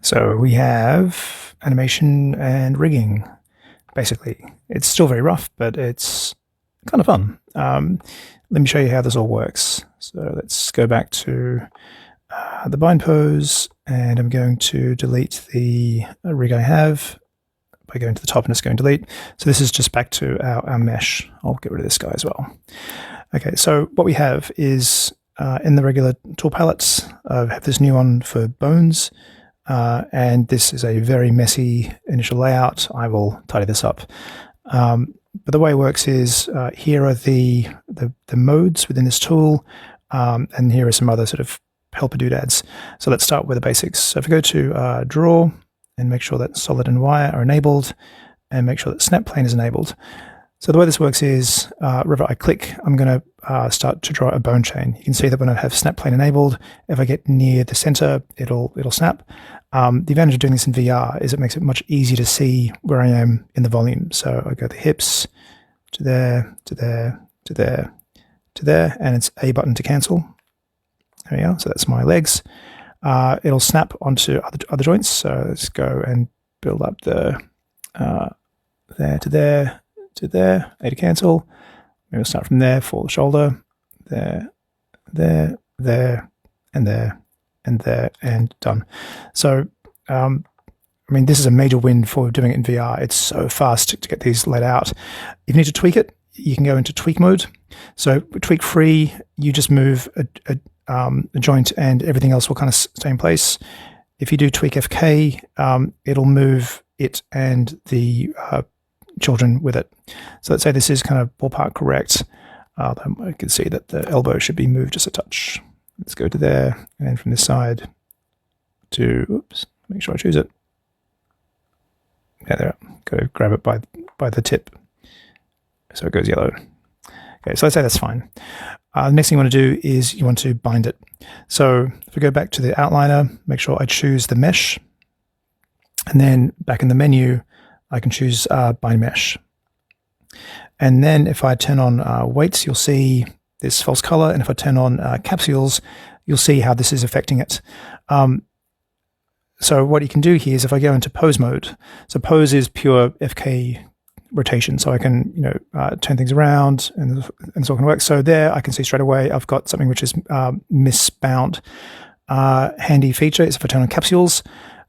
So we have animation and rigging, basically. It's still very rough, but it's kind of fun. Let me show you how this all works. So let's go back to the bind pose, and I'm going to delete the rig I have by going to the top and just going delete. So this is just back to our mesh. I'll get rid of this guy as well. Okay, so what we have is in the regular tool palettes, I have this new one for bones, and this is a very messy initial layout. I will tidy this up. But the way it works is here are the modes within this tool, and here are some other sort of helper doodads. So let's start with the basics. So if we go to draw and make sure that solid and wire are enabled, and make sure that snap plane is enabled. So the way this works is wherever I click, I'm going to start to draw a bone chain. You can see that when I have snap plane enabled, if I get near the center, it'll snap. The advantage of doing this in VR is it makes it much easier to see where I am in the volume. So I go the hips to there, to there, to there, to there, and it's A button to cancel. There we are. So that's my legs. It'll snap onto other joints. So let's go and build up the there to there to there, A to cancel. We'll start from there for the shoulder, there, there, there, and there, and there, and done. So, I mean, this is a major win for doing it in VR. It's so fast to get these laid out. If you need to tweak it, you can go into tweak mode. So tweak free, you just move a joint and everything else will kind of stay in place. If you do tweak FK, it'll move it and the children with it. So let's say this is kind of ballpark correct. I can see that the elbow should be moved just a touch. Let's go to there, and from this side to, oops, make sure I choose it. Yeah, there, go grab it by the tip. So it goes yellow. Okay, so let's say that's fine. The next thing you want to do is you want to bind it. So if we go back to the outliner, make sure I choose the mesh, and then back in the menu, I can choose bind mesh. And then if I turn on weights, you'll see this false color. And if I turn on capsules, you'll see how this is affecting it. So what you can do here is if I go into pose mode, so pose is pure FK rotation. So I can, turn things around and it's all going to work. So there I can see straight away I've got something which is misbound. Handy feature is if I turn on capsules,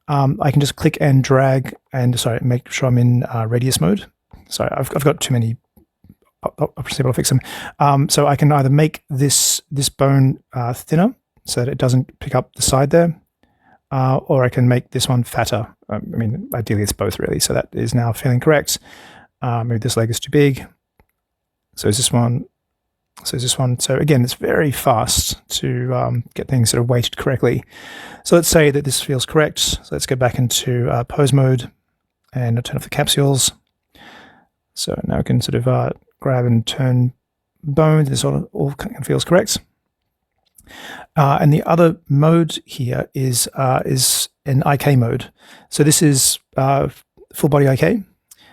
I can just click and drag and make sure I'm in radius mode. Sorry, I've got too many. I'll see if I'll fix them. So I can either make this bone thinner so that it doesn't pick up the side there, or I can make this one fatter. I mean, ideally it's both really. So that is now feeling correct. Maybe this leg is too big. So is this one. So is this one. So again, it's very fast to get things sort of weighted correctly. So let's say that this feels correct. So let's go back into pose mode and I'll turn off the capsules. So now I can sort of grab and turn bones. This all feels correct. And the other mode here is an IK mode. So this is full body IK.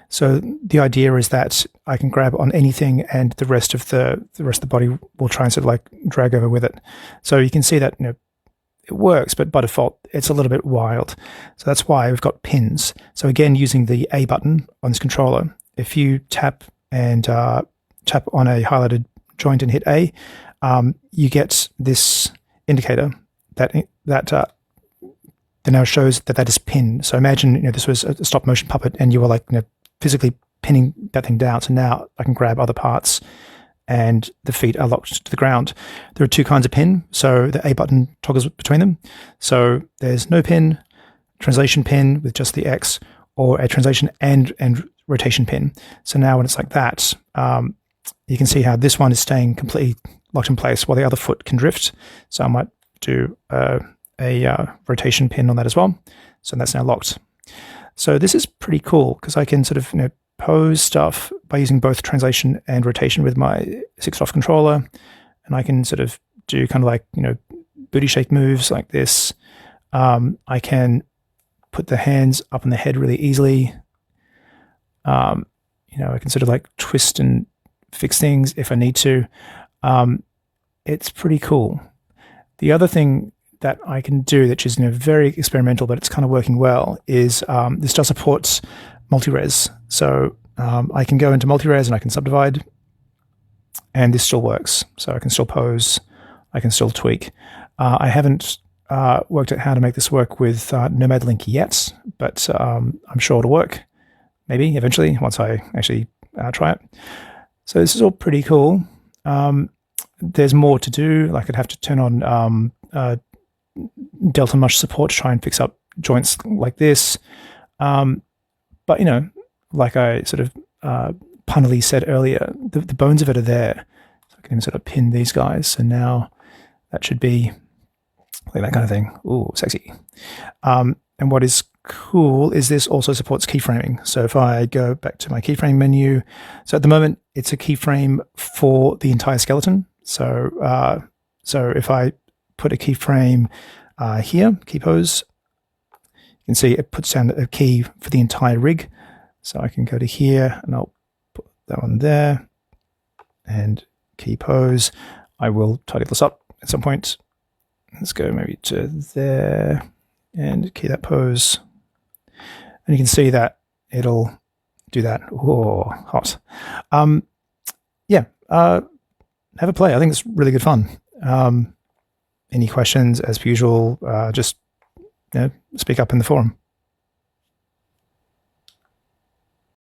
So the idea is that I can grab on anything, and the rest of the body will try and sort of like drag over with it. So you can see that it works, but by default it's a little bit wild. So that's why we've got pins. So again, using the A button on this controller, if you tap and tap on a highlighted joint and hit A, you get this indicator that now shows that is pinned. So imagine this was a stop motion puppet and you were like physically pinning that thing down. So now I can grab other parts and the feet are locked to the ground. There are two kinds of pin. So the A button toggles between them. So there's no pin, translation pin with just the X, or a translation and rotation pin. So now when it's like that, you can see how this one is staying completely locked in place while the other foot can drift. So I might do a rotation pin on that as well. So that's now locked. So this is pretty cool because I can sort of pose stuff by using both translation and rotation with my 6-off controller, and I can sort of do kind of like booty shake moves like this. I can put the hands up on the head really easily. I can sort of like twist and fix things if I need to. It's pretty cool. The other thing that I can do, which is very experimental, but it's kind of working well, is this does support multi-res. So I can go into multi-res and I can subdivide, and this still works. So I can still pose, I can still tweak. I haven't worked out how to make this work with Nomad Link yet, but I'm sure it'll work, maybe eventually, once I actually try it. So this is all pretty cool. There's more to do. Like I'd have to turn on Delta Mush support to try and fix up joints like this. But, like I sort of punnily said earlier, the bones of it are there. So I can even sort of pin these guys. So now that should be like that kind of thing. Ooh, sexy. And what is cool is this also supports keyframing. So if I go back to my keyframe menu, so at the moment it's a keyframe for the entire skeleton. So so if I put a keyframe here, key pose, you can see it puts down a key for the entire rig. So I can go to here and I'll put that one there and key pose. I will tidy this up at some point. Let's go maybe to there and key that pose. And you can see that it'll do that. Oh, hot. Yeah, have a play. I think it's really good fun. Any questions, as per usual, just speak up in the forum.